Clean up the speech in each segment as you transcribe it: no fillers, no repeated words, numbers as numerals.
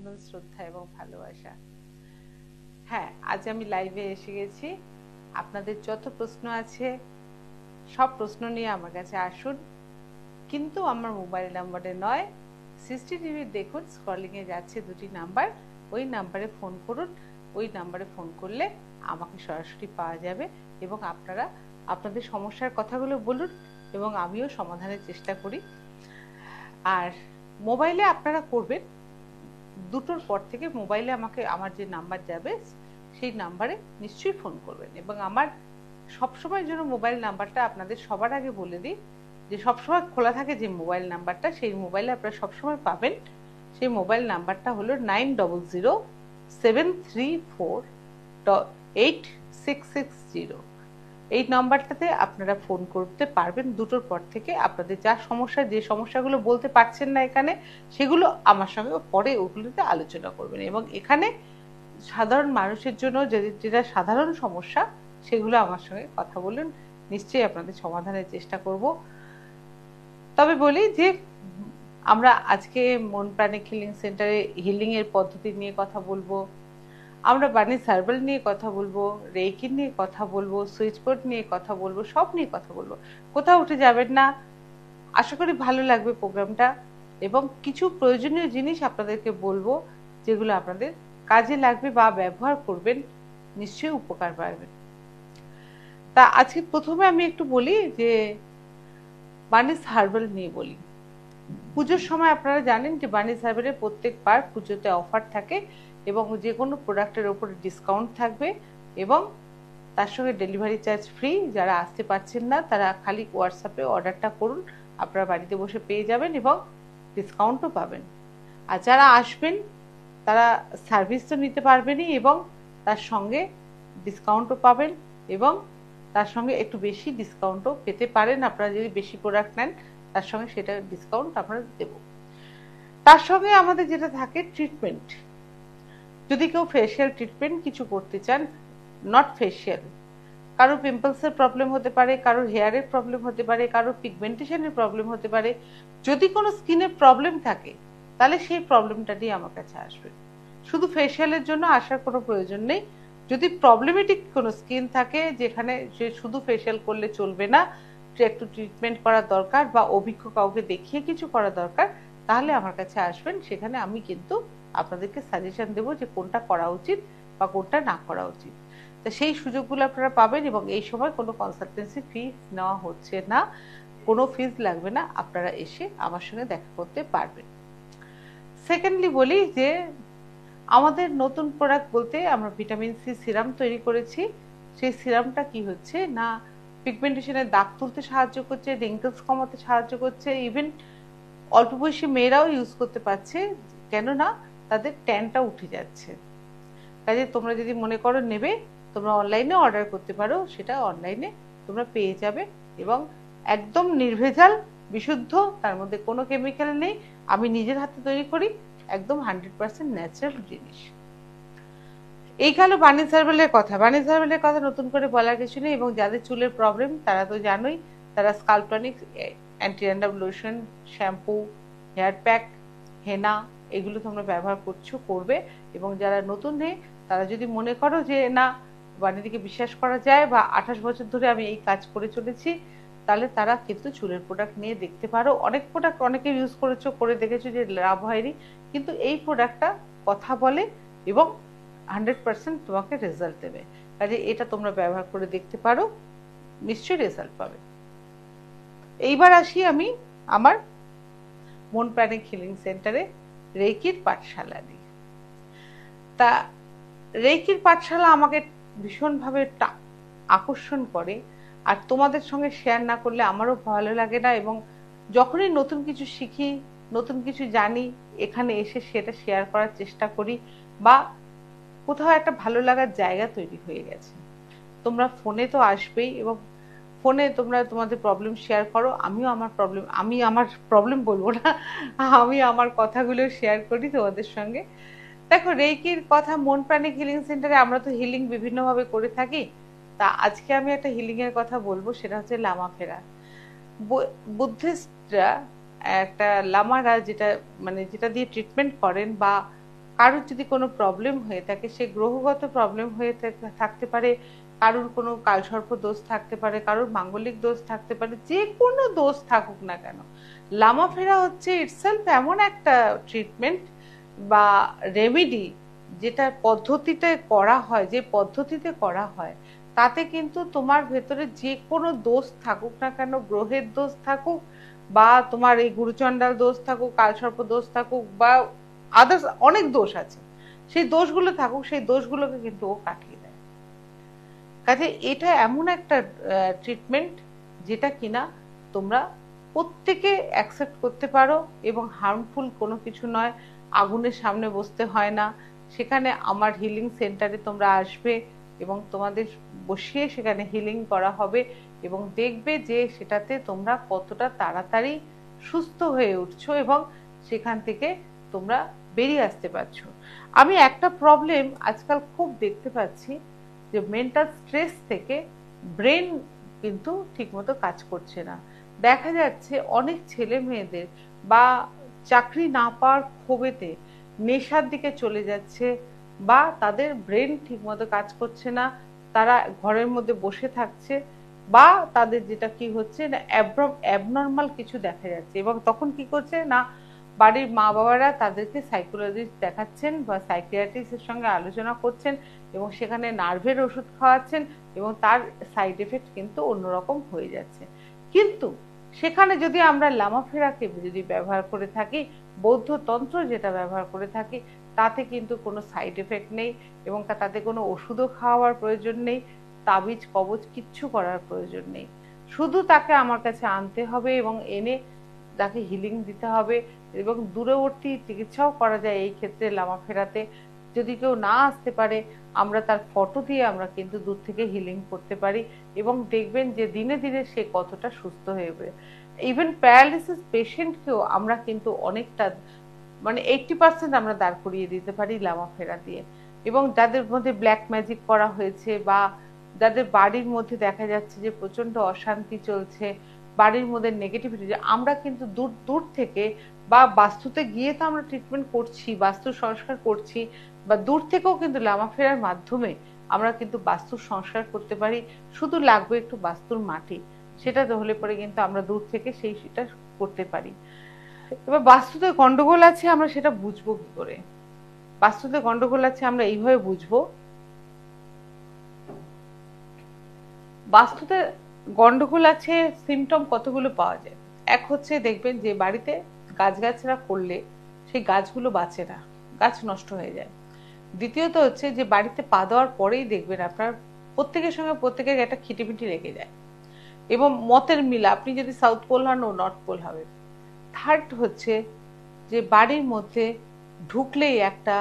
অভিনন্দন, শ্রদ্ধা এবং ভালোবাসা। হ্যাঁ, আজ আমি লাইভে এসে গেছি। আপনাদের যত প্রশ্ন আছে সব প্রশ্ন নিয়ে আমার কাছে আসুন, কিন্তু আমার মোবাইল নাম্বারে নয়। সিসিটিভি দেখুন, স্ক্রলিংয়ে যাচ্ছে দুটি নাম্বার, ওই নাম্বারে ফোন করুন। ওই নাম্বারে ফোন করলে আমাকে সরাসরি পাওয়া যাবে এবং আপনারা আপনাদের সমস্যার কথাগুলো বলুন এবং আমিও সমাধানের চেষ্টা করি। আর মোবাইলে আপনারা করবেন 2টোর পর থেকে, মোবাইলে আমাকে আমার যে নাম্বার যাবে সেই নাম্বারে নিশ্চয়ই ফোন করবেন। এবং আমার সবসময় জন্য মোবাইল নাম্বারটা আপনাদের সবার আগে বলে দিই যে সবসময় খোলা থাকে যে মোবাইল নাম্বারটা, সেই মোবাইলে আপনারা সবসময় পাবেন। সেই মোবাইল নাম্বারটা হলো 9007348660। এই নাম্বারটাতে আপনারা ফোন করতে পারবেন 2টোর পর থেকে। আপনাদের যা সমস্যা, যে সমস্যাগুলো বলতে পারছেন না এখানে, সেগুলো আমার সঙ্গে পরে ওগুলোতে আলোচনা করবেন। এবং এখানে সাধারণ মানুষের জন্য যেটা সাধারণ সমস্যা, সেগুলো আমার সঙ্গে কথা বলুন, নিশ্চয়ই আপনাদের সমাধানের চেষ্টা করব। তবে বলি যে আমরা আজকে মন প্রাণিক হিলিং সেন্টারে হিলিং এর পদ্ধতি নিয়ে কথা বলবো, আমরা বাণীস হার্বাল নিয়ে কথা বলবো, রেকি নিয়ে কথা বলবো, সুইচ বোর্ড নিয়ে কথা বলবো, সব নিয়ে কথা বলবো। কোথাও উঠে যাবেন না, আশা করি ভালো লাগবে প্রোগ্রামটা। এবং কিছু প্রয়োজনীয় জিনিস আপনাদেরকে বলবো যেগুলো আপনাদের কাজে লাগবে বা ব্যবহার করবেন, নিশ্চয়ই উপকার পাবেন। তা আজকে প্রথমে আমি একটু বলি যে বাণীস হার্বাল নিয়ে বলি। পুজোর সময় আপনারা জানেন যে বাণীস হার্বালের প্রত্যেকবার পুজোতে অফার থাকে এবং যে কোনো প্রোডাক্টের ওপরে ডিসকাউন্ট থাকবে এবং তার সঙ্গে ডেলিভারি চার্জ ফ্রি। যারা আসতে পারছেন না তারা খালি হোয়াটসঅ্যাপে অর্ডারটা করুন, আপনারা বাড়িতে বসে পেয়ে যাবেন এবং ডিসকাউন্টও পাবেন। আর যারা আসবেন তারা সার্ভিস তো নিতে পারবেনই এবং তার সঙ্গে ডিসকাউন্টও পাবেন এবং তার সঙ্গে একটু বেশি ডিসকাউন্টও পেতে পারেন। আপনারা যদি বেশি প্রোডাক্ট নেন তার সঙ্গে সেটা ডিসকাউন্ট আমরা দেব। তার সঙ্গে আমাদের যেটা থাকে ট্রিটমেন্ট, যদি কেউ ফেশিয়াল ট্রিটমেন্ট কিছু করতে চান, নট ফেশিয়াল, কারো পিম্পলসের প্রবলেম হতে পারে, কারোর হেয়ারের প্রবলেম হতে পারে, কারোর পিগমেন্টেশনের প্রবলেম হতে পারে, যদি কোনো স্কিনের প্রবলেম থাকে তাহলে সেই প্রবলেমটা নিয়ে আমার কাছে আসবেন। শুধু ফেশিয়ালের জন্য আসার কোনো প্রয়োজন নেই। যদি প্রবলেমেটিক কোনো স্কিন থাকে যেখানে সে শুধু ফেশিয়াল করলে চলবে না, একটু ট্রিটমেন্ট করা দরকার বা অভিজ্ঞ কাউকে দেখিয়ে কিছু করা দরকার, তাহলে আমার কাছে আসবেন। সেখানে আমি কিন্তু আপনাদেরকে সাজেশন দেবো যে কোনটা করা উচিত বা কোনটা না করা উচিত। তা সেই সুযোগগুলো আপনারা পাবেন এবং এই সময় কোনো কনসালটেন্সি ফিস নেওয়া হচ্ছে না, কোনো ফিস লাগবে না, আপনারা এসে আমার সঙ্গে দেখা করতে পারবেন। সেকেন্ডলি বলি যে আমাদের নতুন প্রোডাক্ট বলতে আমরা ভিটামিন সি সিরাম তৈরি করেছি। সেই সিরামটা কি হচ্ছে না, পিগমেন্টেশনের দাগ তুলতে সাহায্য করছে, রিঙ্কেলস কমাতে সাহায্য করছে, ইভেন অল্প বয়সী মেয়েরাও ইউজ করতে পারছে, কেননা তাদের ট্যানটা উঠে যাচ্ছে। কাজে তোমরা যদি মনে করো নেবে, তোমরা অনলাইনে অর্ডার করতে পারো, সেটা অনলাইনে তোমরা পেয়ে যাবে এবং একদম নির্ভেজাল, বিশুদ্ধ, তার মধ্যে কোনো কেমিক্যাল নেই, আমি নিজের হাতে তৈরি করি, একদম 100% ন্যাচারাল জিনিস। এই গেল বাণীস হার্বালের কথা। বাণীস হার্বালের কথা নতুন করে বলার কিছু নেই। এবং যাদের চুলের প্রবলেম তারা তো জানোই, তারা scalp tonic, anti dandruff lotion, shampoo, hair pack, henna, এগুলো তোমরা ব্যবহার করবে। এবং যারা নতুন নেই তারা যদি মনে করো যে না, বাণীদিকে বিশ্বাস করা যায় বা 28 বছর ধরে আমি এই কাজ করে চলেছি, তাহলে তারা কিন্তু চুলের প্রোডাক্ট নিয়ে দেখতে পারো। অনেক প্রোডাক্ট অনেকে ইউজ করেছো, করে দেখেছো যে লাভ হয়নি, কিন্তু এই প্রোডাক্টটা কথা বলে এবং 100% তোমাকে রেজাল্ট দেবে। কাজে এটা তোমরা ব্যবহার করে দেখতে পারো, নিশ্চয়ই রেজাল্ট পাবে। এইবার আসি আমি আমার মন প্রাণিক হিলিং সেন্টারে রেকির পাঠশালা নিয়ে। তা রেকির পাঠশালা আমাকে ভীষণভাবে আকর্ষণ করে, আর তোমাদের সঙ্গে শেয়ার না করলে আমারও ভালো লাগে না। এবং যখনই নতুন কিছু শিখি, নতুন কিছু জানি, এখানে এসে সেটা শেয়ার করার চেষ্টা করি বা কোথাও একটা ভালো লাগার জায়গা তৈরি হয়ে গেছে। তোমরা ফোনে তো আসবেই এবং ফোনে তোমরা তোমাদের প্রবলেম শেয়ার করো, আমি আমার প্রবলেম বলবো না, আমি আমার কথাগুলো শেয়ার করি তোমাদের সঙ্গে। দেখো, রেকির কথা, মন প্রাণিক হিলিং সেন্টারে আমরা তো হিলিং বিভিন্নভাবে করে থাকি। তা আজকে আমি একটা হিলিং এর কথা বলবো, সেটা হচ্ছে লামা ফেরা। বুদ্ধিস্টরা, একটা লামারা যেটা দিয়ে ট্রিটমেন্ট করেন বা কারোর যদি কোনো প্রবলেম হয়ে থাকে, সে গ্রহগত প্রবলেম হয়ে থাকতে পারে, কারোর কোনো কালসর্প দোষ থাকতে পারে, কারোর মাঙ্গলিক দোষ থাকতে পারে, যে কোনো দোষ থাকুক না কেন, লামাফেরা হচ্ছে ইটসেলফ এমন একটা ট্রিটমেন্ট বা রেমেডি, যেটা পদ্ধতিতে করা হয়, যে পদ্ধতিতে করা হয়, তাতে কিন্তু তোমার ভেতরে যে কোনো দোষ থাকুক না কেন, গ্রহের দোষ থাকুক বা তোমার এই গুরুচণ্ডাল দোষ থাকুক, কালসর্প দোষ থাকুক বা আদার্স অনেক দোষ আছে, সেই দোষগুলো থাকুক, সেই দোষগুলোকে কিন্তু ও কাটিয়ে দেয়। কাজে এটা এমন একটা ট্রিটমেন্ট যেটা কিনা তোমরা প্রত্যেকে অ্যাকসেপ্ট করতে পারো এবং হার্মফুল কোনো কিছু নয়। আগুনের সামনে বসতে হয় না, সেখানে আমার হিলিং সেন্টারে তোমরা আসবে এবং তোমাদের বসিয়ে সেখানে হিলিং করা হবে এবং দেখবে যে সেটাতে তোমরা কতটা তাড়াতাড়ি সুস্থ হয়ে উঠছো এবং সেখান থেকে তোমরা বেরিয়ে আসতে পারছো। আমি একটা প্রবলেম আজকাল খুব দেখতে পাচ্ছি যে মেন্টাল স্ট্রেস থেকে ব্রেন কিন্তু ঠিকমতো কাজ করছে না। দেখা যাচ্ছে অনেক ছেলে মেয়েদের বা চাকরি না পাওয়ার ক্ষোভেতে নেশার দিকে চলে যাচ্ছে বা তাদের ব্রেন ঠিকমতো কাজ করছে না, তারা ঘরের মধ্যে বসে থাকছে বা তাদের যেটা কি হচ্ছে না অ্যাবনর্মাল কিছু দেখা যাচ্ছে এবং তখন কি করছে না, বাড়ির মা বাবারা তাদেরকে সাইকোলজিস্ট দেখাচ্ছেন বা সাইকিয়াট্রিস্টের সঙ্গে আলোচনা করছেন এবং সেখানে নার্ভের ওষুধ খাওয়াচ্ছেন এবং তার সাইড এফেক্ট কিন্তু অন্যরকম হয়ে যাচ্ছে। কিন্তু সেখানে যদি আমরা লামাফেরাকে যদি ব্যবহার করে থাকি, বৌদ্ধ তন্ত্র যেটা ব্যবহার করে থাকি, তাতে কিন্তু কোনো সাইড এফেক্ট নেই এবং তাতে কোনো ওষুধও খাওয়ার প্রয়োজন নেই, তাবিজ কবজ কিচ্ছু করার প্রয়োজন নেই। শুধু তাকে আমার কাছে আনতে হবে এবং এনে তাকে হিলিং দিতে হবে এবং দূরবর্তী চিকিৎসাও করা যায় এই ক্ষেত্রে লামাফেরাতে। যদি কেউ না আসতে পারে, আমরা তার ফটো দিয়ে আমরা কিন্তু দূর থেকে হিলিং করতে পারি এবং দেখবেন যে দিনে দিনে সে কতটা সুস্থ হয়ে যাবে। ইভেন প্যারালিসিস পেশেন্টকেও আমরা কিন্তু অনেকটা মানে 80% আমরা দাঁড় করিয়ে দিতে পারি লামাফেরা দিয়ে। এবং যাদের মধ্যে ব্ল্যাক ম্যাজিক করা হয়েছে বা যাদের বাড়ির মধ্যে দেখা যাচ্ছে যে প্রচন্ড অশান্তি চলছে, বাড়ির মধ্যে নেগেটিভিটি, আমরা কিন্তু দূর দূর থেকে বা বাস্তুতে গিয়ে তো আমরা ট্রিটমেন্ট করছি, বাস্তু সংস্কার করছি, বা দূর থেকেও কিন্তু লামাফেরার মাধ্যমে আমরা কিন্তু বাস্তু সংস্কার করতে পারি। শুধু লাগবে একটু বাস্তুর মাটি, সেটা তো হলে পরে কিন্তু আমরা দূর থেকে সেটা করতে পারি। এবার বাস্তুতে গন্ডগোল আছে, আমরা সেটা বুঝবো কি করে? বাস্তুতে গন্ডগোল আছে আমরা এইভাবে বুঝবো, বাস্তুতে গন্ডগোল আছে সিমটম কতগুলো পাওয়া যায়। এক হচ্ছে দেখবেন যে বাড়িতে গাছগাছরা করলে সেই গাছগুলো বাঁচে না, গাছ নষ্ট হয়ে যায়। দ্বিতীয়ত হচ্ছে যে বাড়িতে পা দেওয়ার পরেই দেখবেন আপনার প্রত্যেকের সঙ্গে প্রত্যেকের একটা খিটিমিটি লেগে যায় এবং মতের মিল, আপনি যদি সাউথ পোল হন ও নর্থ পোল হবে। থার্ড হচ্ছে যে বাড়ির মধ্যে ঢুকলেই একটা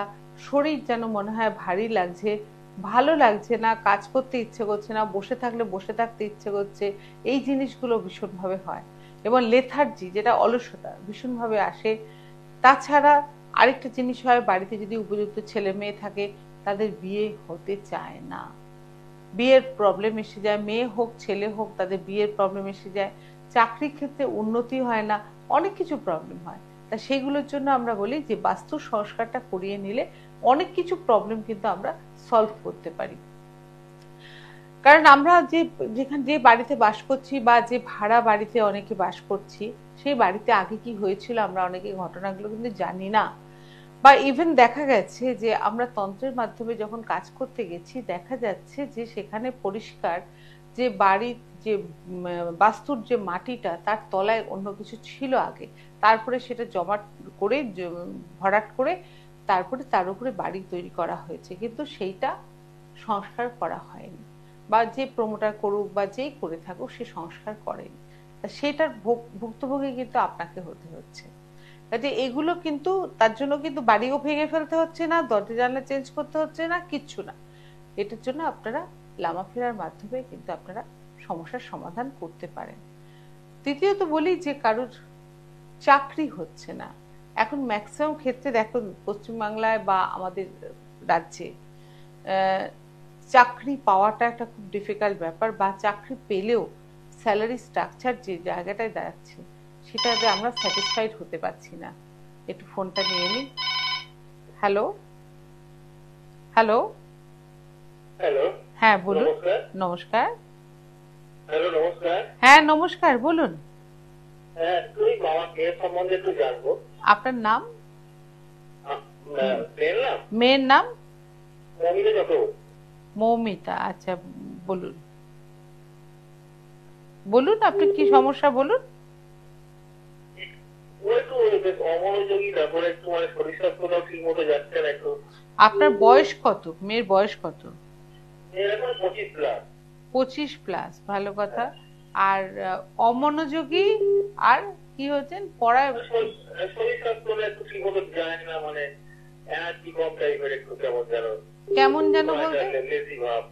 শরীর যেন মনে হয় ভারী লাগছে, ভালো লাগছে না, কাজ করতে ইচ্ছে করছে না, বসে থাকলে বসে থাকতে ইচ্ছে করছে, এই জিনিসগুলো ভীষণভাবে হয় এবং লেথার্জি যেটা অলসতা ভীষণভাবে আসে। তাছাড়া আরেকটা জিনিস হয়, বাড়িতে যদি উপযুক্ত ছেলে মেয়ে থাকে তাদের বিয়ে হতে চায় না, বিয়ের প্রবলেম এসে যায়, মেয়ে হোক ছেলে হোক তাদের বিয়ের প্রবলেম এসে যায়, চাকরির ক্ষেত্রে উন্নতি হয় না, অনেক কিছু প্রবলেম হয়। তা সেগুলোর জন্য আমরা বলি যে বাস্তু সংস্কারটা করিয়ে নিলে অনেক কিছু প্রবলেম কিন্তু আমরা সলভ করতে পারি। কারণ আমরা যেখানে যে বাড়িতে বাস করছি বা যে ভাড়া বাড়িতে অনেকে বাস করছি, সেই বাড়িতে আগে কি হয়েছিল আমরা অনেকে ঘটনাগুলো কিন্তু জানি না। বা ইভেন দেখা গেছে যে আমরা তন্ত্রের মাধ্যমে যখন কাজ করতে গেছি দেখা যাচ্ছে যে সেখানে পরিষ্কার যে বাড়ির যে বাস্তুর যে মাটিটা তার তলায় অন্য কিছু ছিল আগে, তারপরে সেটা জমাট করে ভরাট করে তারপরে তার উপরে বাড়ি তৈরি করা হয়েছে, কিন্তু সেইটা সংস্কার করা হয়নি বা যে প্রমোটার করুক বা যেই করে থাকুক সে সংস্কার করেনি, তা সেটার ভুক্তভোগী কিন্তু আপনাকে হতে হচ্ছে। কাজে এগুলো কিন্তু তার জন্য কিন্তু বাড়িও ভেঙে ফেলতে হচ্ছে না, দরজা জানলা চেঞ্জ করতে হচ্ছে না, কিচ্ছু না। এটার জন্য আপনারা লামাফেরার মাধ্যমে কিন্তু আপনারা সমস্যার সমাধান করতে পারেন। তৃতীয়ত বলি যে কারোর চাকরি হচ্ছে না, এখন ম্যাক্সিমাম ক্ষেত্রে দেখুন পশ্চিমবাংলায় বা আমাদের রাজ্যে চাকরি পাওয়াটা একটা খুব ডিফিকাল্ট ব্যাপার, বা চাকরি পেলেও স্যালারি স্ট্রাকচার যে জায়গাটায় দাঁড়াচ্ছে সেটাতে আমরা স্যাটিসফাইড হতে পারছি না। একটু ফোনটা নিয়ে নিই। হ্যালো। হ্যালো। হ্যালো। হ্যাঁ বলুন। নমস্কার। হ্যালো, নমস্কার। হ্যাঁ নমস্কার, বলুন। হ্যাঁ, তুই বাবা মেয়ের সম্বন্ধে একটু জানবো। আপনার নাম? মেয়ের নাম মেয়ের নাম? মমিতা চক্রবর্তী। মৌমিতা, আচ্ছা বলুন। বলুন আপনি কি সমস্যা বলুন। ও একটু অমনোযোগী, তারপরে একটু মানে শরীর স্বাস্থ্যটাও ঠিক মতো যাচ্ছে না একটু। আপনার বয়স কত? মেয়ের বয়স কত? মেয়ের এখন 25+। 25+, ভালো কথা। আর অমনোযোগী, আর কি হচ্ছেন পড়ায়? শরীর স্বাস্থ্যটা একটু ঠিক মতো যায় না, মানে এনার্জি কম টাইপের, একটু কেমন যেন কেমন যেন বলতে? লেজি ভাব।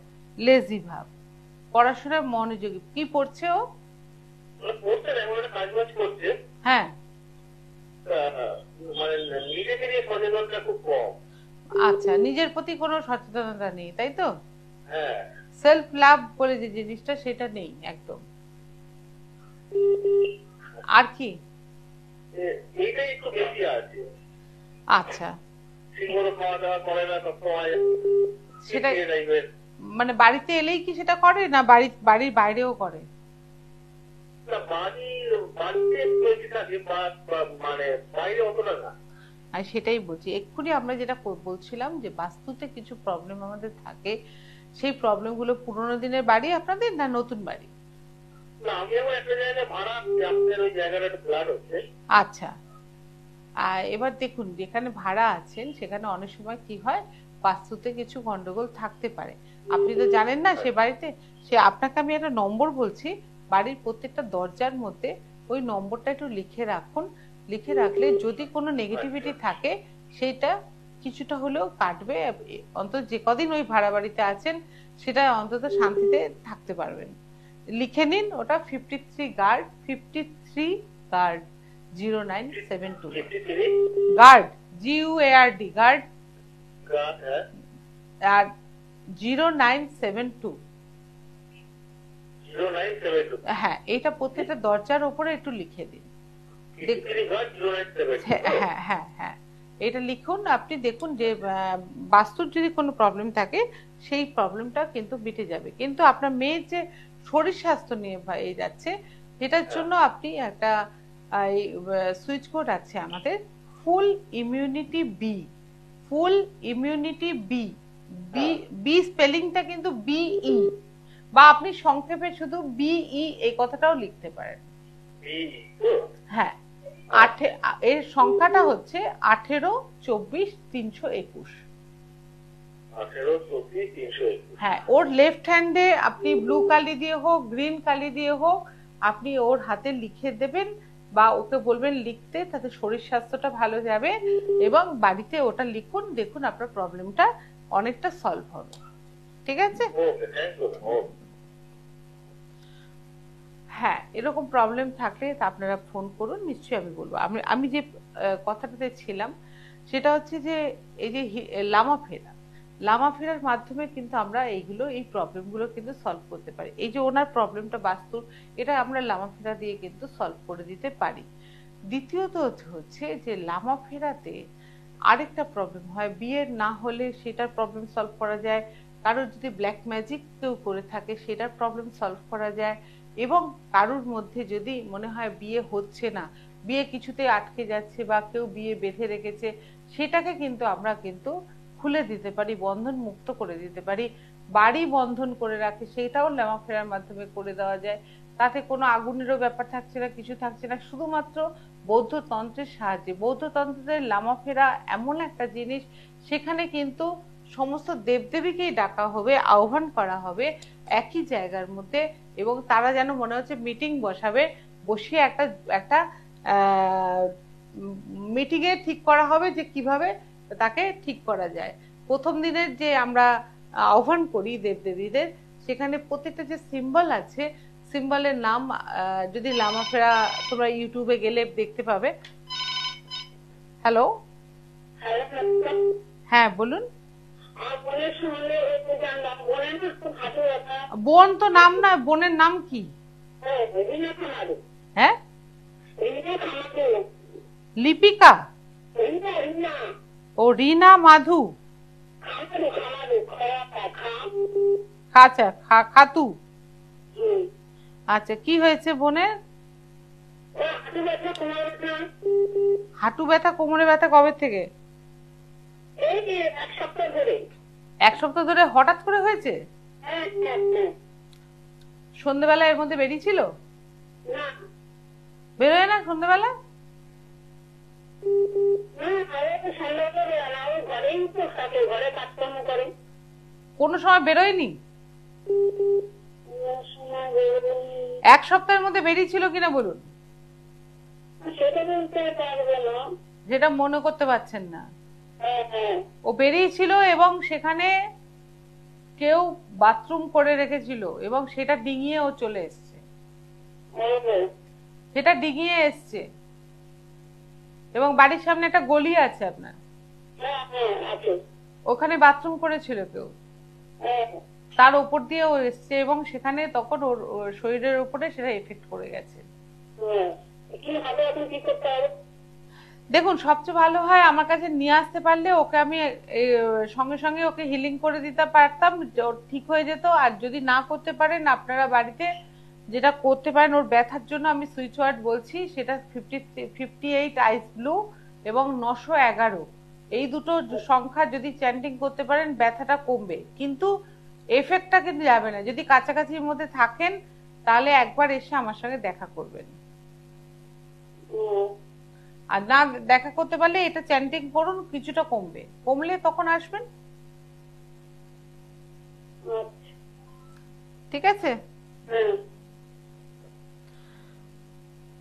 লেজি ভাব। পড়াশোনায় মনোযোগী। কি পড়ছে ও? পড়ছে না, এমন একটা কাজ বাজ করছে। হ্যাঁ। মানে নিজেকে নিয়ে সচেতনতা খুব কম। আচ্ছা, নিজের প্রতি কোনো সচেতনতা নেই, তাই তো? হ্যাঁ। সেলফ লাভ বলে যে জিনিসটা, সেটা নেই একদম। আর কি? এইটাই একটু বেশি আছে। আচ্ছা, ঠিকমতো খাওয়া দাওয়া করে না সবসময়। সেটা মানে বাড়িতে এলেই কি সেটা করে, না বাড়ির বাইরেও করে? মানে বাইরে অতটা না। আর সেটাই বলছি, এক্ষুনি আমরা যেটা বলছিলাম যে বাস্তুতে কিছু প্রবলেম আমাদের থাকে। সেই প্রবলেমগুলো পুরোনো দিনের বাড়ি আপনাদের, না নতুন বাড়ি? না, আমি এখন একটা জায়গায় ভাড়া, আপনাদের ওই জায়গাটা একটু ফ্ল্যাট হচ্ছে। আচ্ছা। আর এবার দেখুন, যেখানে ভাড়া আছেন সেখানে অনেক সময় কি হয়, বাস্তুতে কিছু গন্ডগোল থাকতে পারে। আপনি তো জানেন না সে বাড়িতে। সে আপনাকে আমি একটা নম্বর বলছি, বাড়ির প্রত্যেকটা দরজার মধ্যে ওই নম্বরটা একটু লিখে রাখুন। লিখে রাখলে যদি কোনো নেগেটিভিটি থাকে সেটা কিছুটা হলেও কাটবে। অন্তত যে কদিন ওই ভাড়া বাড়িতে আছেন সেটা অন্তত শান্তিতে থাকতে পারবেন। লিখে নিন ওটা, 53 guard, 53 guard 0972 guard, GUARD guard, আর 0972। হ্যাঁ, এটা প্রত্যেকটা দরজার উপরে একটু লিখে দিন। হ্যাঁ হ্যাঁ হ্যাঁ, এটা লিখুন। আপনি দেখুন যে বাস্তুর যদি কোনো প্রবলেম থাকে সেই প্রবলেমটা কিন্তু মিটে যাবে। কিন্তু আপনার মেয়ের যে শরীর স্বাস্থ্য নিয়ে যাচ্ছে, সেটার জন্য আপনি একটা সুইচ কোড আছে আমাদের, ফুল ইমিউনিটি বি। ফুল ইমিউনিটি বি। বি স্পেলিংটা কিন্তু BE, বা আপনি সংক্ষেপে শুধু BE এই কথাটাও লিখতে পারেন। হ্যাঁ, এর সংখ্যাটা হচ্ছে 1824-321। হ্যাঁ, ওর লেফট হ্যান্ডে আপনি ব্লু কালি দিয়ে হোক, গ্রিন কালি দিয়ে হোক, আপনি ওর হাতে লিখে দেবেন বা ওকে বলবেন লিখতে, তাতে শরীর স্বাস্থ্যটা ভালো যাবে। এবং বাড়িতে ওটা লিখুন, দেখুন আপনার প্রবলেমটা অনেকটা সলভ হবে। ঠিক আছে? হ্যাঁ, এরকম প্রবলেম থাকলে আপনারা ফোন করুন, নিশ্চয়ই আমি বলবো। আমি যে কথাটাতে ছিলাম সেটা হচ্ছে যে এই যে লামা ফেরার মাধ্যমে কিন্তু আমরা এই প্রবলেমগুলো কিন্তু সলভ করতে পারি। এই যে ওনার প্রবলেমটা বাস্তুর, এটা আমরা লামা ফেরা দিয়ে কিন্তু সলভ করে দিতে পারি। দ্বিতীয়ত হচ্ছে যে লামা ফেরাতে আরেকটা প্রবলেম হয়, বিয়ের না হলে সেটার প্রবলেম সলভ করা যায়। কারোর যদি ব্ল্যাক ম্যাজিক কেউ করে থাকে সেটার প্রবলেম সলভ করা যায়। এবং কারোর মধ্যে যদি মনে হয় বিয়ে হচ্ছে না, বিয়ে কিছুতে আটকে যাচ্ছে, বা কেউ বিয়ে বেঁধে রেখেছে, সেটাকে কিন্তু আমরা কিন্তু খুলে দিতে পারি, বন্ধন মুক্ত করে দিতে পারি। বাড়ি বন্ধন করে রাখে সেটাও লামা ফেরার মাধ্যমে করে দেওয়া যায়। তাতে কোনো আগুনেরও ব্যাপার থাকছে না, কিছু থাকছে না, শুধুমাত্র বৌদ্ধ তন্ত্রের সাহায্যে। বৌদ্ধ তন্ত্রের লামা ফেরা এমন একটা জিনিস, সেখানে কিন্তু সমস্ত দেবদেবীকেই ডাকা হবে, আহ্বান করা হবে একই জায়গার মধ্যে, এবং তারা যেন মনে হচ্ছে মিটিং বসাবে, বসিয়ে একটা একটা মিটিংয়ে ঠিক করা হবে যে কিভাবে তাকে ঠিক করা যায়। প্রথম দিনের যে আমরা আহ্বান করি দেবদেবীদের, সেখানে প্রত্যেকটা যে সিম্বল আছে, সিম্বলের নাম যদি লামা ফেরা, তোমরা ইউটিউবে গেলে দেখতে পাবে। হ্যালো, হ্যাঁ বলুন। বোন তো নাম না, বোনের নাম কি? হ্যাঁ, লিপিকা। ও, রিনা মাধু। খাচা খাতু। আচ্ছা, কি হয়েছে বোনের? হাঁটু ব্যথা কোমরে ব্যথা কবে থেকে? এক সপ্তাহ ধরে হঠাৎ করে হয়েছে? সন্ধ্যেবেলা এর মধ্যে বেরিয়েছিল? বেরোয় না সন্ধ্যেবেলা? কোন সময় বেরোয়নি? এক সপ্তাহের মধ্যে বেরিয়েছিল কিনা বলুন। যেটা মনে করতে পারছেন না। ও বেরিয়েছিল এবং সেখানে কেউ বাথরুম করে রেখেছিল এবং সেটা ডিঙিয়ে ও চলে এসছে। সেটা ডিঙিয়ে এসছে এবং বাড়ির সামনে একটা গলি আছে আপনার, ওখানে বাথরুম করেছিল কেউ, তার উপর দিয়ে ও এসছে এবং সেখানে তখন ওর শরীরের উপরে সেটা এফেক্ট করে গেছে। দেখুন, সবচেয়ে ভালো হয় আমার কাছে নিয়ে আসতে পারলে ওকে আমি সঙ্গে সঙ্গে ওকে হিলিং করে দিতে পারতাম, ঠিক হয়ে যেত। আর যদি না করতে পারেন আপনারা বাড়িতে যেটা করতে পারেন, ওর ব্যথার জন্য আমি সুইচ ওয়ার্ড বলছি, সেটা 58 আইস ব্লু এবং 911, এই দুটো সংখ্যা যদি চ্যান্টিং করতে পারেন ব্যথাটা কমবে, কিন্তু এফেক্টটা কিন্তু যাবে না। যদি কাছাকাছির মধ্যে থাকেন তাহলে একবার এসে আমার সঙ্গে দেখা করবেন, আর না দেখা করতে পারলে এটা চ্যান্টিং করুন, কিছুটা কমবে, কমলে তখন আসবেন। ঠিক আছে?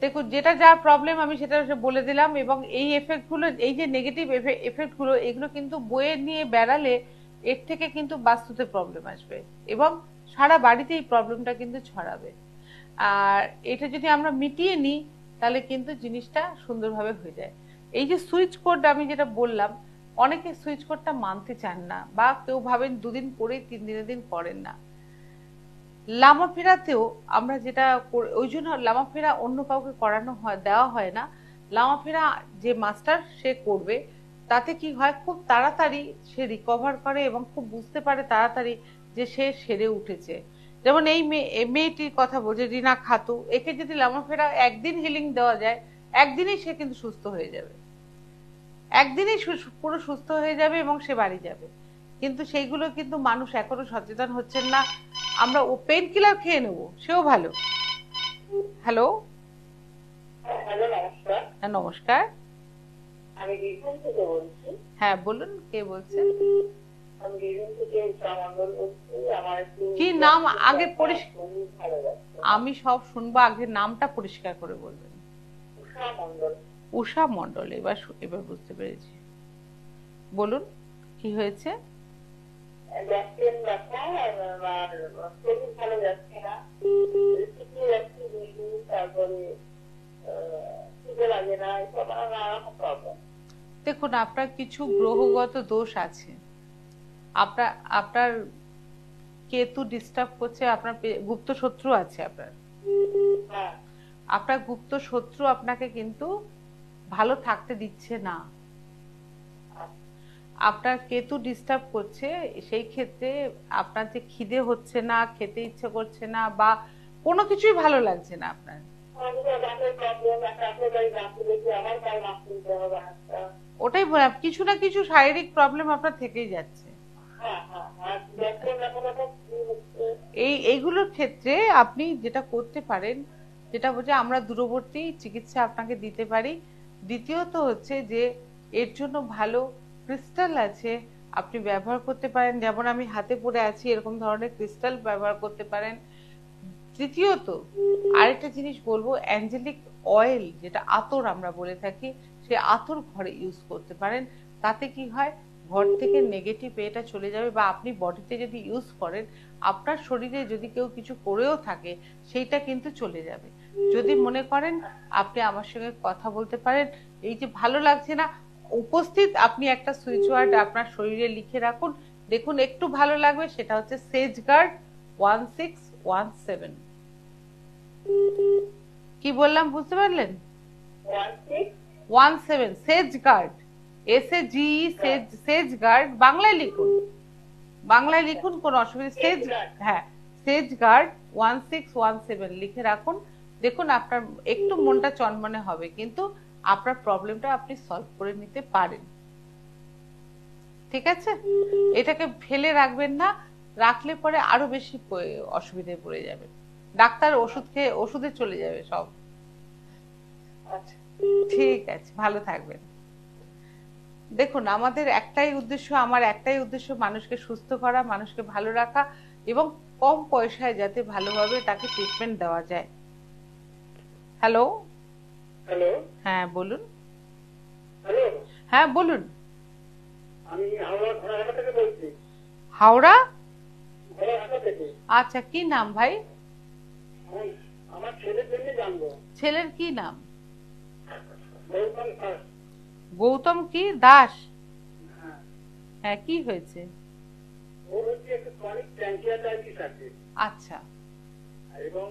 দেখুন, যেটা যা প্রবলেম আমি সেটা বলে দিলাম, এবং এই এফেক্ট গুলো, এই যে নেগেটিভ এফেক্ট গুলো, এগুলো কিন্তু বয়ে নিয়ে বেড়ালে এর থেকে কিন্তু বাস্তুতে প্রবলেম আসবে এবং সারা বাড়িতে এই প্রবলেমটা কিন্তু ছড়াবে। আর এটা যদি আমরা মিটিয়ে নিই তাহলে কিন্তু জিনিসটা সুন্দরভাবে হয়ে যায়। এই যে সুইচ কোড আমি যেটা বললাম, অনেকে সুইচ কোডটা মানতে চান না, বা কেউ ভাবেন 2 দিন করেই 3 দিনের দিন করেন না। লামাফেরাতেও আমরা যেটা, ওই জন্য লামাফেরা অন্য কাউকে করানো হয়, দেওয়া হয় না। লামাফেরা যে মাস্টার সে করবে, তাতে কি হয়, খুব তাড়াতাড়ি সে রিকভার করে এবং খুব বুঝতে পারে তাড়াতাড়ি যে সে সেরে উঠেছে। যেমন এই মেয়েটির কথা বলছে, রিনা খাতু, একে যদি লামাফেরা একদিন হিলিং দেওয়া যায়, একদিনই সে কিন্তু সুস্থ হয়ে যাবে, একদিনই পুরো সুস্থ হয়ে যাবে এবং সে বাড়ি যাবে। কিন্তু সেইগুলো কিন্তু মানুষ এখনো সচেতন হচ্ছেন না। আমরা ও পেন কিলার খেয়ে নেবো, সেও ভালো। হ্যালো, হ্যাঁ নমস্কার, আমি বীরভূম থেকে বলছি। হ্যাঁ বলুন, কে বলছেন? আমি বীরভূম থেকে মন্ডল বলছি। আমার কি নাম আগে আমি সব শুনবো, আগে নামটা পরিষ্কার করে বলবেন। উষা মন্ডল। উষা মন্ডল, এবার বুঝতে পেরেছি, বলুন কি হয়েছে? দেখুন, আপনার কিছু গ্রহগত দোষ আছে, আপনার কেতু ডিস্টার্ব করছে, আপনার গুপ্ত শত্রু আছে, আপনার গুপ্ত শত্রু আপনাকে কিন্তু ভালো থাকতে দিচ্ছে না। আপনার কেতু ডিস্টার্ব করছে, সেই ক্ষেত্রে আপনার যে খিদে হচ্ছে না, খেতে ইচ্ছে করছে না, বা কোনো কিছুই ভালো লাগছে না আপনার, ওটাই বললাম, কিছু না কিছু শারীরিক প্রবলেম আপনার থেকেই যাচ্ছে। এইগুলোর ক্ষেত্রে আপনি যেটা করতে পারেন, যেটা বলছে, আমরা দূরবর্তী চিকিৎসা আপনাকে দিতে পারি। দ্বিতীয়ত হচ্ছে যে এর জন্য ভালো ক্রিস্টাল আছে, আপনি ব্যবহার করতে পারেন, যেমন আমি হাতে পরে আছি এরকম ধরনের ক্রিস্টাল ব্যবহার করতে পারেন। তৃতীয়ত আরেকটা জিনিস বলবো, অ্যাঞ্জেলিক অয়েল, যেটা আতর আমরা বলে থাকি, সে আতর ঘরে ইউজ করতে পারেন। তাতে কি হয়, ঘর থেকে নেগেটিভ এটা চলে যাবে, বা আপনি বডিতে যদি ইউজ করেন, আপনার শরীরে যদি কেউ কিছু করেও থাকে সেইটা কিন্তু চলে যাবে। যদি মনে করেন আপনি আমার সঙ্গে কথা বলতে পারেন, এই যে ভালো লাগছে না, উপস্থিত আপনি একটা সুইচ ওয়ার্ড আপনার শরীরে লিখে রাখুন, দেখুন একটু ভালো লাগবে। সেটা হচ্ছে সেজগার্ড 1617। কি বললাম বুঝতে পারলেন? 17 সেজগার্ড, SAGE সেজ গার্ড বাংলায় লিখুন, বাংলায় লিখুন, কোনো অসুবিধা। সেজ, হ্যাঁ, সেজ গার্ড 1617 লিখে রাখুন। দেখুন আপনার একটু মনটা চনমনে হবে, কিন্তু আপনার প্রবলেমটা আপনি সলভ করে নিতে পারেন। ঠিক আছে, এটাকে ফেলে রাখবেন না, রাখলে পরে আরো বেশি অসুবিধায় পড়ে যাবে। ডাক্তার ওষুধ খেয়ে ওষুধে চলে যাবে সব। আচ্ছা, ঠিক আছে, ভালো থাকবেন। দেখুন আমাদের একটাই উদ্দেশ্য, আমার একটাই উদ্দেশ্য, মানুষকে সুস্থ করা, মানুষকে ভালো রাখা, এবং কম পয়সায় যাতে ভালোভাবে তাকে ট্রিটমেন্ট দেওয়া যায়। হ্যালো, হ্যালো, হ্যাঁ বলুন। হ্যালো, হ্যাঁ বলুন। আমি হাওড়া ঘোড়াঘাটা থেকে বলছি। হাওড়া? ঘোড়াঘাটা থেকে। আচ্ছা, কি নাম ভাই? আমার ছেলের জন্য জানবো। ছেলের কি নাম? গৌতম দাস। গৌতম কি দাস? হ্যাঁ, হ্যাঁ, কি হয়েছে? ওর হচ্ছে একটু ক্রনিক প্যানক্রিয়াটাইটিস আছে, আচ্ছা, এবং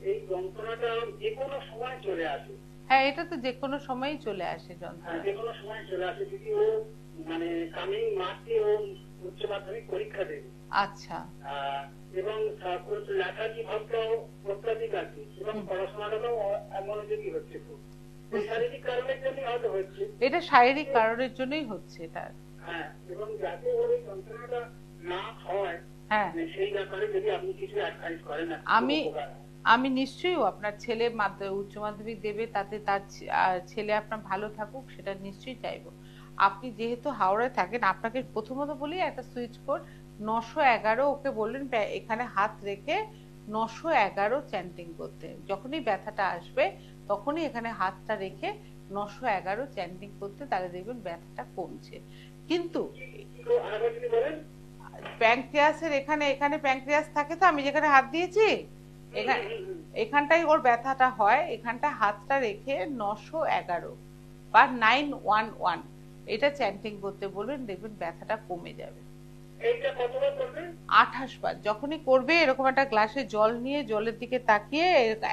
এই যন্ত্রণাটা যে কোনো সময় চলে আসে। হ্যাঁ, এটা তো যে কোনো সময়ই চলে আসে হ্যাঁ, যন্ত্রণা। যে কোনো সময় চলে আসে। যদি ও মানে কামিং মার্চে ও উচ্চ মাধ্যমিক পরীক্ষা দেবে। আচ্ছা, এবং লেখাটি ভাবটাও অত্যাধিক আছে, এবং পড়াশোনাটাও মনোযোগী হচ্ছে খুব। ওই শারীরিক কারণের জন্য হয়তো হচ্ছে। এটা শারীরিক কারণের জন্যই হচ্ছে এটা। হ্যাঁ, এবং যাতে ওর এই যন্ত্রণাটা না হয়, হ্যাঁ, সেই ব্যাপারে যদি আপনি কিছু অ্যাডভাইস করেন। আমি নিশ্চয়ই, আপনার ছেলে উচ্চ মাধ্যমিক দেবে, তাতে তার ছেলে আপনার ভালো থাকুক, সেটা নিশ্চয়ই চাইবো। আপনি যেহেতু হাওড়ায় থাকেন, আপনাকে প্রথমত বলি একটা সুইচ কোড 911, ওকে বললেন এখানে হাত রেখে 911 চ্যান্টিং করতে। যখনই ব্যথাটা আসবে তখনই এখানে হাতটা রেখে 911 চ্যান্টিং করতে, তাহলে দেখবেন ব্যথাটা কমছে। কিন্তু প্যাঙ্ক্রিয়াসের এখানে এখানে প্যাঙ্ক্রিয়াস থাকে, তো আমি যেখানে হাত দিয়েছি এখানটাই ওর ব্যথাটা হয়। এখানটা হাতটা রেখে 911 বা 911 এটা চ্যান্টিং করতে বলবেন, দেখবেন ব্যথাটা কমে যাবে। 28 বার যখনই করবে, এরকম একটা গ্লাসে জল নিয়ে জলের দিকে তাকিয়ে,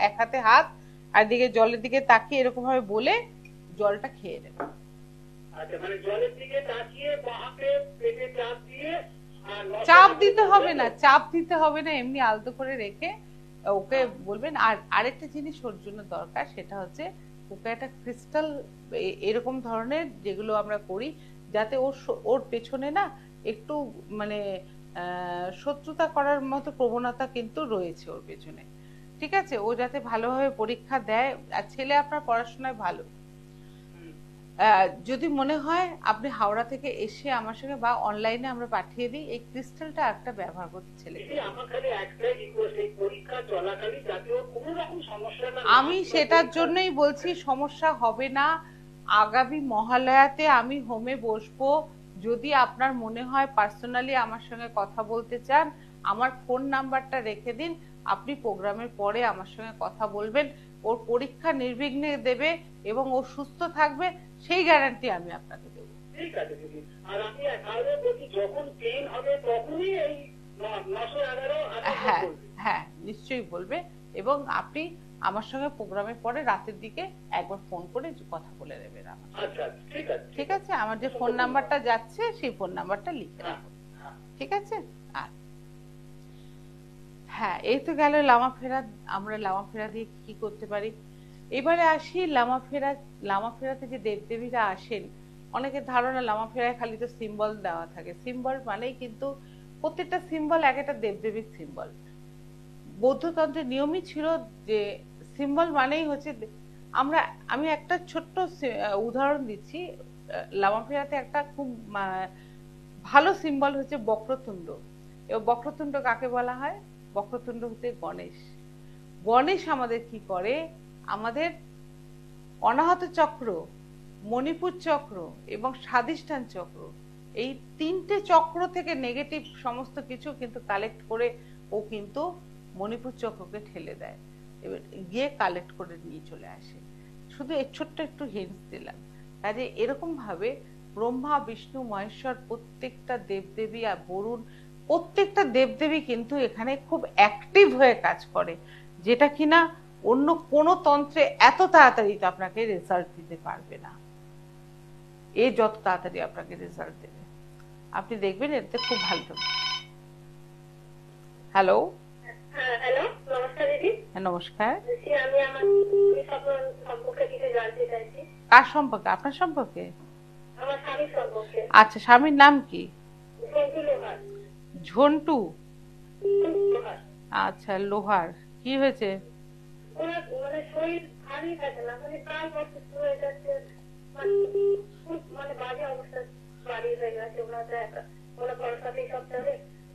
এক হাতে হাত আর দিকে জলের দিকে তাকিয়ে এরকম ভাবে বলে জলটা খেয়ে নেবে। আচ্ছা, মানে জলের দিকে তাকিয়ে বাঁকে পেটে চাপ দিয়ে, চাপ দিতে হবে না, চাপ দিতে হবে না, এমনি আলতো করে রেখে ওকে বলবেন। আর আরেকটা জিনিস ওর জন্য দরকার, সেটা হচ্ছে ওকে একটা ক্রিস্টাল এরকম ধরনের যেগুলো আমরা করি, যাতে ওর পেছনে না একটু মানে শত্রুতা করার মতো প্রবণতা কিন্তু রয়েছে ওর পেছনে। ঠিক আছে, ও যাতে ভালোভাবে পরীক্ষা দেয়। আর ছেলে আপনার পড়াশোনায় ভালো। যদি মনে হয় আপনি হাওড়া থেকে এসে আমার সঙ্গে বা অনলাইনে আমরা পাঠিয়ে দিই, এই ক্রিস্টালটা একটা ব্যবহার করতে ছেলেকে। আমি সেটার জন্যই বলছি সমস্যা হবে না। আগামী মহালয়াতে আমি হোমে বসবো। যদি আপনার মনে হয় পার্সোনালি আমার সঙ্গে কথা বলতে চান, আমার ফোন নাম্বারটা রেখে দিন, আপনি প্রোগ্রামের পরে আমার সঙ্গে কথা বলবেন। ওর পরীক্ষা নির্বিঘ্নে দেবে এবং ও সুস্থ থাকবে, সেই গ্যারান্টি আমি আপনাকে দেবো। ঠিক আছে দিদি। আর আমি তাহলে বলছি, যখন পেইন হবে তখনই এই 911। হ্যাঁ হ্যাঁ, নিশ্চয়ই বলবে। এবং আপনি আমার সঙ্গে প্রোগ্রামের পরে রাতের দিকে একবার ফোন করে কথা বলে নেবেন আমার। আচ্ছা, ঠিক আছে, ঠিক আছে, আমার যে ফোন নাম্বারটা যাচ্ছে সেই ফোন নাম্বারটা লিখে রাখুন। ঠিক আছে। আর হ্যাঁ, এই তো গেল লামা ফেরা। আমরা লামা ফেরা দিয়ে কি করতে পারি, এবারে আসি লামা ফেরা। লামা ফেরাতে যে দেবদেবীরা আসেন, অনেকের ধারণা লামা ফেরায় খালি তো সিম্বল দেওয়া থাকে। সিম্বল মানেই কিন্তু প্রত্যেকটা সিম্বল এক একটা দেবদেবীর সিম্বল। বৌদ্ধতন্ত্রের নিয়মই ছিল যে সিম্বল মানেই হচ্ছে আমি একটা ছোট্ট উদাহরণ দিচ্ছি। লামা ফেরাতে একটা খুব ভালো সিম্বল হচ্ছে বক্রতুণ্ড। এবং বক্রতুণ্ড কাকে বলা হয়? বক্রতুণ্ড হচ্ছে গণেশ। গণেশ আমাদের কি করে, আমাদের অনাহত চক্র, মণিপুর চক্র এবং স্বাধিষ্ঠান চক্র, এই তিনটে চক্র থেকে নেগেটিভ সমস্ত কিছু কিন্তু কালেক্ট করে ও কিন্তু মণিপুর চক্রকে ঠেলে দেয়, এবার গিয়ে কালেক্ট করে নিয়ে চলে আসে। শুধু এই ছোট্ট একটু হিন্টস দিলাম। কাজে এরকম ভাবে ব্রহ্মা, বিষ্ণু, মহেশ্বর, প্রত্যেকটা দেবদেবী আর বরুণ, প্রত্যেকটা দেবদেবী কিন্তু এখানে খুব অ্যাক্টিভ হয়ে কাজ করে, যেটা কিনা অন্য কোনো তন্ত্রে এত তাড়াতাড়ি তো আপনাকে রেজাল্ট দিতে পারবে না। এ যত তাড়াতাড়ি আপনাকে রেজাল্ট দেবে, আপনি দেখবেন এতে খুব ভালো হবে। হ্যালো, হ্যাঁ হ্যালো, নমস্কার দিদি। হ্যাঁ নমস্কার। আমি আমার স্বপ্ন সম্পর্কে কিছু জানতে চাইছি। কার সম্পর্কে? আপনার সম্পর্কে? আমার স্বামীর সম্পর্কে। আচ্ছা, স্বামীর নাম কি? ঝন্টু লোহার। ঝন্টু? লোহার। আচ্ছা, লোহার। কি হয়েছে? ওনার মানে শরীর ভারী থাকে না, মানে প্রায় অসুস্থ হয়ে যাচ্ছে, মানে বাজে অবস্থা বাড়ি হয়ে গেছে ওনার। ওনার পড়াশোনা এই সপ্তাহে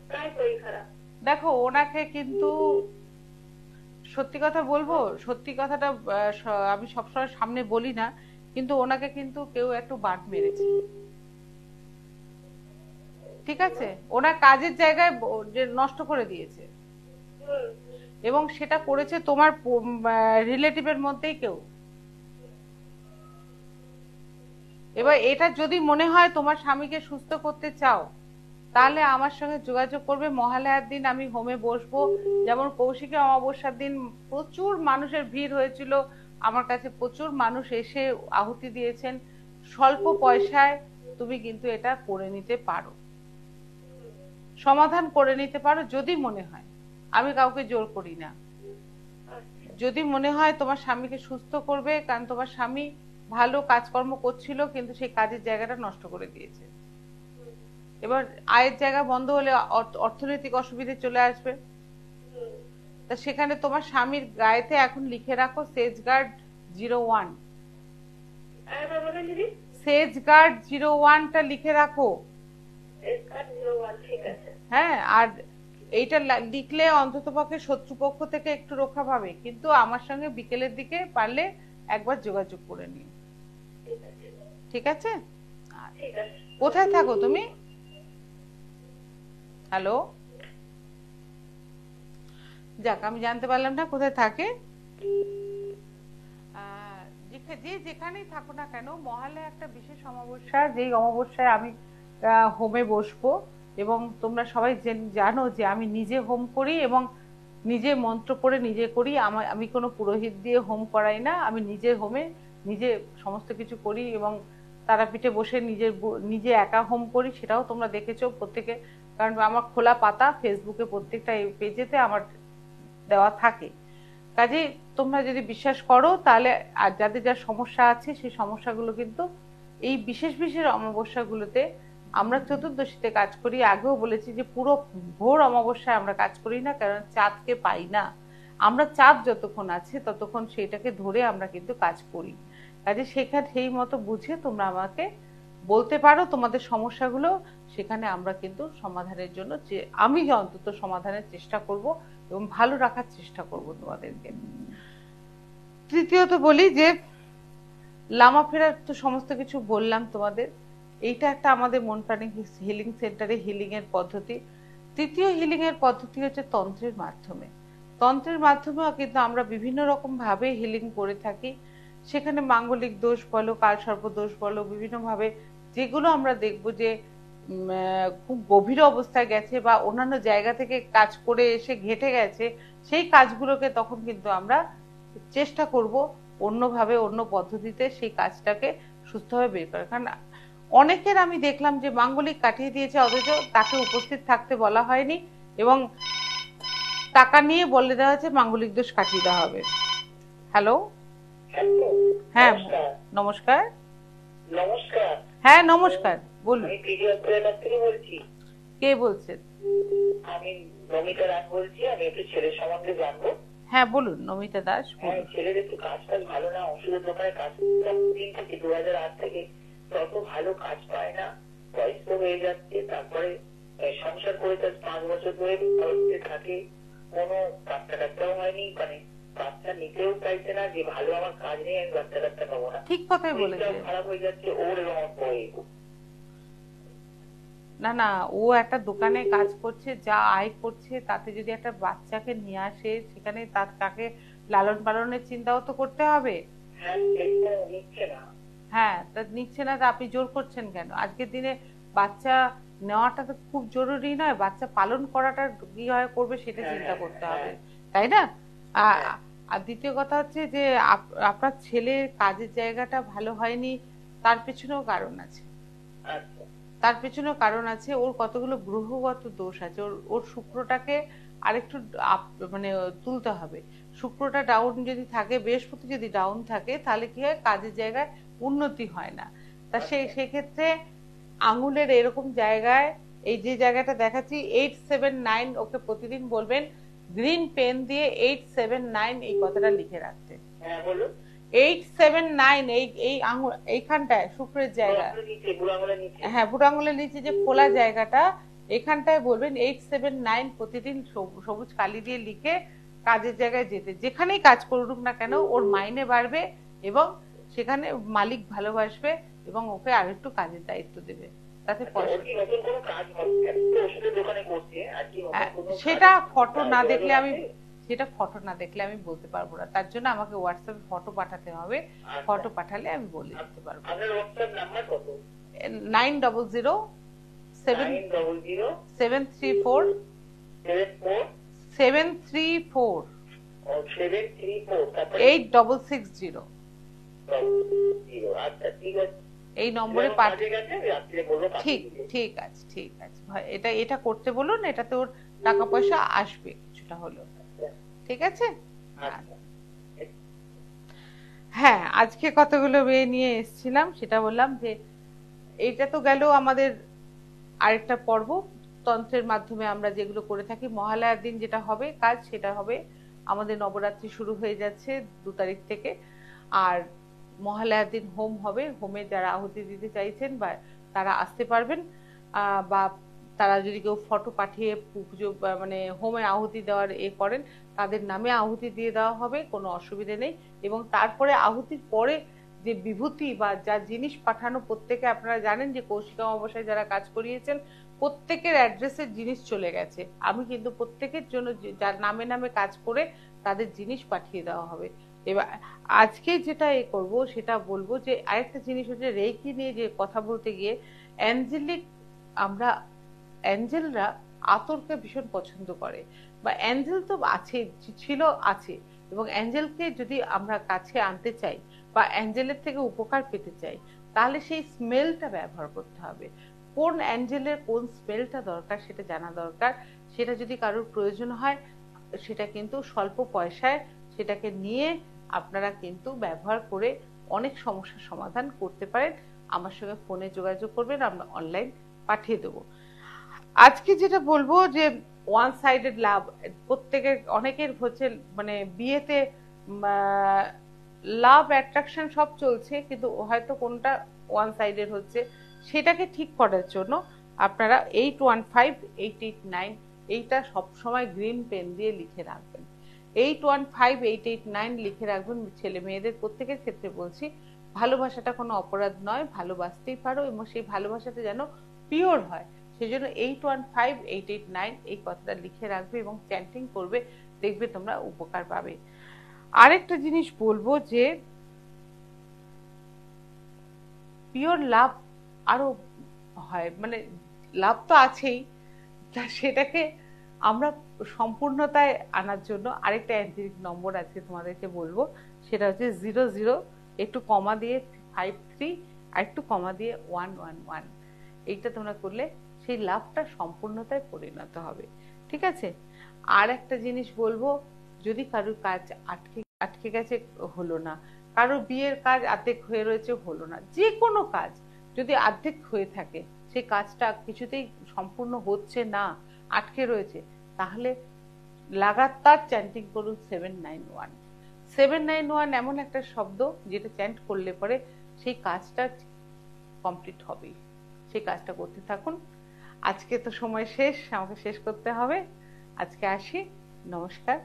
প্রায় শরীর খারাপ। দেখো, ওনাকে কিন্তু সত্যি কথা বলবো, সত্যি কথাটা আমি সবসময় সামনে বলি না, কিন্তু ওনাকে কিন্তু কেউ একটু বাট মেরেছে, ঠিক আছে? ওনার কাজের জায়গায় যে নষ্ট করে দিয়েছে, এবং সেটা করেছে তোমার রিলেটিভের মধ্যেই কেউ। এবার এটা যদি মনে হয় তোমার স্বামীকে সুস্থ করতে চাও, তাহলে আমার সঙ্গে যোগাযোগ করবে। মহালয়ার দিন আমি হোমে বসবো। যেমন কৌশিকী অমাবস্যার দিন প্রচুর মানুষের ভিড় হয়েছিল, আমার কাছে প্রচুর মানুষ এসে আহুতি দিয়েছেন। স্বল্প পয়সায় তুমি কিন্তু এটা করে নিতে পারো, সমাধান করে নিতে পারো যদি মনে হয়। আমি কাউকে জোর করি না। যদি মনে হয় তোমার স্বামীকে সুস্থ করবে, কারণ তোমার স্বামী ভালো কাজকর্ম করছিল কিন্তু সেই কাজের জায়গাটা নষ্ট করে দিয়েছে। এবার আয়ের জায়গা বন্ধ হলে অর্থনৈতিক অসুবিধে চলে আসবে। তা সেখানে তোমার স্বামীর গায়েতে এখন লিখে রাখো সেজগার্ড 01। সেজগার্ড 01টা লিখে রাখো। হ্যাঁ, আর এইটা লিখলে অন্ততপক্ষে শত্রুপক্ষ থেকে একটু রক্ষা পাবে। কিন্তু আমার সঙ্গে বিকেলের দিকে পারলে একবার যোগাযোগ করে নিও, ঠিক আছে? কোথায় থাকো তুমি? হ্যালো, যাক, আমি জানতে পারলাম না কোথায় থাকে। যে যেখানেই থাকো না কেন, মহালয়া একটা বিশেষ অমাবস্যা, যেই অমাবস্যায় আমি হোমে বসবো। এবং তোমরা সবাই জানো যে আমি নিজে হোম করি এবং নিজে মন্ত্র পড়ে নিজে করি। আমি কোনো পুরোহিত দিয়ে হোম করাই না, আমি নিজে হোমে নিজে সমস্ত কিছু করি এবং তারাপীঠে বসে নিজে একা হোম করি। সেটাও তোমরা দেখেছো প্রত্যেকে, কারণ আমার খোলা পাতা ফেসবুকে প্রত্যেকটা পেজেতে আমার দেওয়া থাকে। কাজে তোমরা যদি বিশ্বাস করো তাহলে, আর যাদের যা সমস্যা আছে সেই সমস্যাগুলো কিন্তু এই বিশেষ বিশেষ অমাবস্যাগুলোতে আমরা চতুর্দশীতে কাজ করি। আগেও বলেছি যে পুরো ভোর অমাবস্যায় আমরা কাজ করি না, কারণ চাঁদকে পাই না আমরা। চাঁদ যতক্ষণ আছে ততক্ষণ সেইটাকে ধরে আমরা কিন্তু কাজ করি। কাজে সেখানে সেই মতো বুঝে তোমরা আমাকে বলতে পারো তোমাদের সমস্যাগুলো, সেখানে আমরা কিন্তু সমাধানের জন্য আমি অন্তত সমাধানের চেষ্টা করব এবং ভালো রাখার চেষ্টা করব তোমাদেরকে। তৃতীয়ত বলি যে লামা ফেরার তো সমস্ত কিছু বললাম তোমাদের। এইটা একটা আমাদের মন প্রাণী হিলিং সেন্টারে হিলিং এর পদ্ধতি। তৃতীয় হিলিং এর পদ্ধতি হচ্ছে তন্ত্রের মাধ্যমে। তন্ত্রের মাধ্যমেও কিন্তু আমরা বিভিন্ন রকম ভাবে হিলিং করে থাকি। সেখানে মাঙ্গলিক দোষ বলো, কালসর্প দোষ বলো, বিভিন্ন ভাবে যেগুলো আমরা দেখবো যে খুব গভীর অবস্থায় গেছে বা অন্যান্য জায়গা থেকে কাজ করে এসে ঘেটে গেছে, সেই কাজগুলোকে তখন কিন্তু আমরা চেষ্টা করব অন্যভাবে, অন্য পদ্ধতিতে সেই কাজটাকে সুস্থভাবে বের করার। কারণ অনেকের আমি দেখলাম যে মাঙ্গলিক কাটিয়ে দিয়েছে, অথচ তাকে উপস্থিত থাকতে বলা হয়নি এবং টাকা নিয়ে বলে দেওয়া হয়েছে মাঙ্গলিক দোষ কাটিয়ে দেওয়া হবে। হ্যালো, হ্যাঁ নমস্কার। নমস্কার। হ্যাঁ নমস্কার, বলুন। আমি পিডিয়াট্রিয়ার থেকে বলছি। কে বলছেন? আমি নমিতা দাস বলছি। আমি একটু ছেলের সম্বন্ধে জানবো। হ্যাঁ বলুন, নমিতা দাস। হ্যাঁ, ছেলের একটু কাজ ভালো না, ওষুধের দোকানে কাজ থেকে 2008 থেকে তত ভালো কাজ পায় না, বয়স্ক হয়ে যাচ্ছে। তারপরে সংসার করে তার 5 বছর ধরে থাকে, কোনো বাচ্চা কাচ্চাও হয়নি, মানে বাচ্চা নিতেও চাইছে না যে ভালো আমার কাজ নেই, আমি বাচ্চা কাচ্চা পাবো না। ঠিক কথাই বলেছে। খারাপ হয়ে যাচ্ছে ওর এবং আমার বউয়ের। না না, ও একটা দোকানে কাজ করছে, যা আয় করছে তাতে যদি একটা বাচ্চাকে নিয়ে আসে, সেখানে তাকে লালন পালনের চিন্তাও তো করতে হবে। হ্যাঁ, তা নিচ্ছে না, তা আপনি জোর করছেন কেন? আজকের দিনে বাচ্চা নেওয়াটা তো খুব জরুরি নয়, বাচ্চা পালন করাটা কিভাবে করবে সেটা চিন্তা করতে হবে, তাই না? আর দ্বিতীয় কথা হচ্ছে যে আপনার ছেলের কাজের জায়গাটা ভালো হয়নি, তার পেছনেও কারণ আছে। আচ্ছা তার পেছনেও কারণ আছে, ওর কতগুলো গ্রহগত দোষ আছে। ওর ওর শুক্রটাকে আরেকটু মানে তুলতে হবে। শুক্রটা ডাউন যদি থাকে, বৃহস্পতি যদি ডাউন থাকে, তাহলে কি হয়, কাজের জায়গায় উন্নতি হয় না। তা সেক্ষেত্রে আঙুলের এরকম জায়গায়, এই যে জায়গাটা দেখাচ্ছি 879, ওকে প্রতিদিন বলবেন গ্রিন পেন দিয়ে 879 এই কথাটা লিখে রাখতে। হ্যাঁ বলুন। 879 এই এই আঙুল এইখানটায় শুক্রের জায়গা, হ্যাঁ বুড়ো আঙুলের নিচে যে ফোলা জায়গাটা, এখানটায় বলবেন 879 প্রতিদিন সবুজ কালি দিয়ে লিখে কাজের জায়গায় যেতে। যেখানেই কাজ করুক না কেন ওর মাইনে বাড়বে এবং সেখানে মালিক ভালোবাসবে এবং ওকে আরেকটু কাজের দায়িত্ব দেবে, তাতে পয়সা। সেটা ফটো না দেখলে আমি, সেটা ফটো না দেখলে আমি বলতে পারবো না। তার জন্য আমাকে হোয়াটসঅ্যাপে ফটো পাঠাতে হবে। ফটো পাঠালে আমি বলে দিতে পারবো। 900-734 এই নম্বরে ঠিক ঠিক আছে, ঠিক আছে। এটা এটা করতে বলুন, এটাতে ওর টাকা পয়সা আসবে কিছুটা হলেও। ঠিক আছে। হ্যাঁ, আজকে কতগুলো মেয়ে নিয়ে এসেছিলাম সেটা বললাম যে এইটা তো গেল আমাদের আরেকটা পর্ব। তন্ত্রের মাধ্যমে আমরা যেগুলো করে থাকি, মহালয়ার দিন যেটা হবে কাজ, সেটা হবে আমাদের নবরাত্রি শুরু হয়ে যাচ্ছে 2 তারিখ থেকে। আর মহালয়ার দিন হোম হবে। হোমে যারা আহুতি দিতে চাইছেন বা তারা আসতে পারবেন, বা তারা যদি কেউ ফটো পাঠিয়ে পুজো মানে হোমে আহুতি দেওয়ার করেন, তাদের নামে আহুতি দিয়ে দেওয়া হবে, কোনো অসুবিধা নেই। এবং তারপরে আহুতির পরে যে বিভূতি বা যা জিনিস পাঠানো, প্রত্যেকে আপনারা জানেন যে কৌশিক অমাবস্যায় যারা কাজ করিয়েছেন প্রত্যেকের অ্যাড্রেসের জিনিস চলে গেছে। আমি কিন্তু প্রত্যেকের জন্য যার নামে নামে কাজ করে তাদের জিনিস পাঠিয়ে দেওয়া হবে। এবার আজকে যেটা করব সেটা বলবো যে আরেকটা জিনিস হচ্ছে রেকি নিয়ে যে কথা বলতে গিয়ে, অ্যাঞ্জেলিক, আমরা অ্যাঞ্জেলরা আতরকে ভীষণ পছন্দ করে, বা অ্যাঞ্জেল তো আছে, ছিল, আছে। এবং অ্যাঞ্জেলকে যদি আমরা কাছে আনতে চাই বা অ্যাঞ্জেলের থেকে উপকার পেতে চাই, তাহলে সেই স্মেলটা ব্যবহার করতে হবে। কোন অ্যাঞ্জেলের কোন স্মেলটা দরকার সেটা জানা দরকার। সেটা যদি কারোর প্রয়োজন হয়, সেটা কিন্তু স্বল্প পয়সায় সেটাকে নিয়ে আপনারা কিন্তু ব্যবহার করে অনেক সমস্যার সমাধান করতে পারেন। আমার সঙ্গে ফোনে যোগাযোগ করবেন, আমরা অনলাইন পাঠিয়ে দেবো। আজকে যেটা বলবো যে ওয়ান সাইডেড লাভ, প্রত্যেকের অনেকের হচ্ছে মানে বিয়েতে লাভ অ্যাট্রাকশন সব চলছে, কিন্তু হয়তো কোনটা ওয়ান সাইডেড হচ্ছে, সেটাকে ঠিক করার জন্য আপনারা 815889 এইটা সবসময় গ্রিন পেন দিয়ে লিখে রাখবেন। 815889 লিখে রাখবেন। ছেলে মেয়েদের প্রত্যেকের ক্ষেত্রে বলছি, ভালোবাসাটা কোনো অপরাধ নয়, ভালোবাসতেই পারো এবং সেই ভালোবাসাটা যেন পিওর হয়, সেজন্য 815889 এই কথাটা লিখে রাখবে এবং চ্যান্টিং করবে, দেখবে তোমরা উপকার পাবে। আরেকটা জিনিস বলবো যে পিওর লাভ আরো হয়, মানে লাভ তো আছেই, সেটাকে আমরা সম্পূর্ণতায় আনার জন্য আরেকটা অ্যাঞ্জেলিক নম্বর আছে তোমাদেরকে বলবো, সেটা হচ্ছে 00, একটু কমা দিয়ে 53, আর একটু কমা দিয়ে 111। এইটা তোমরা করলে সেই লাভটা সম্পূর্ণতায় পরিণত হবে। ঠিক আছে। আর একটা জিনিস বলবো, যদি কারোর কাজ আটকে গেছে, হলো না, কারো বিয়ের কাজ অর্ধেক হয়ে রয়েছে, হলো না, যে কোনো কাজ যদি অর্ধেক হয়ে থাকে, সেই কাজটা কিছুতেই সম্পূর্ণ হচ্ছে না, আটকে রয়েছে, তাহলে লাগাতার চ্যান্টিং করুন 791। 791 এমন একটা শব্দ যেটা চ্যান্ট করলে পরে সেই কাজটা কমপ্লিট হবেই। সেই কাজটা করতে থাকুন। আজকে তো সময় শেষ, আমাকে শেষ করতে হবে। আজকে আসি, নমস্কার।